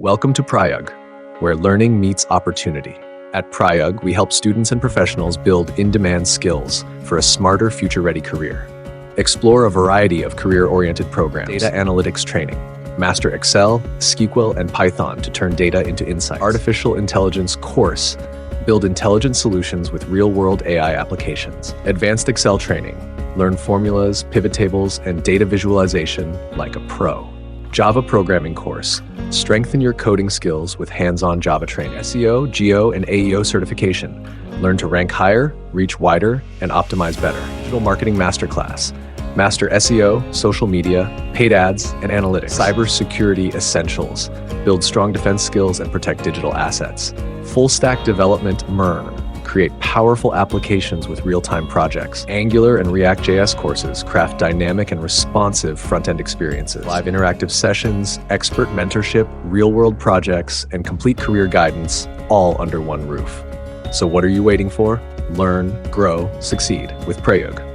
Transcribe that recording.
Welcome to Prayug, where learning meets opportunity. At Prayug, we help students and professionals build in-demand skills for a smarter, future-ready career. Explore a variety of career-oriented programs, data analytics training, master Excel, SQL, and Python to turn data into insights. Artificial intelligence course, build intelligent solutions with real-world AI applications. Advanced Excel training, learn formulas, pivot tables, and data visualization like a pro. Java programming course, strengthen your coding skills with hands-on Java training. SEO, Geo, and AEO certification, learn to rank higher, reach wider, and optimize better. Digital marketing masterclass, master SEO, social media, paid ads, and analytics. Cybersecurity essentials, build strong defense skills and protect digital assets. Full stack development MERN, create powerful applications with real-time projects. Angular and React.js courses craft dynamic and responsive front-end experiences. Live interactive sessions, expert mentorship, real-world projects, and complete career guidance, all under one roof. So what are you waiting for? Learn, grow, succeed with Prayug.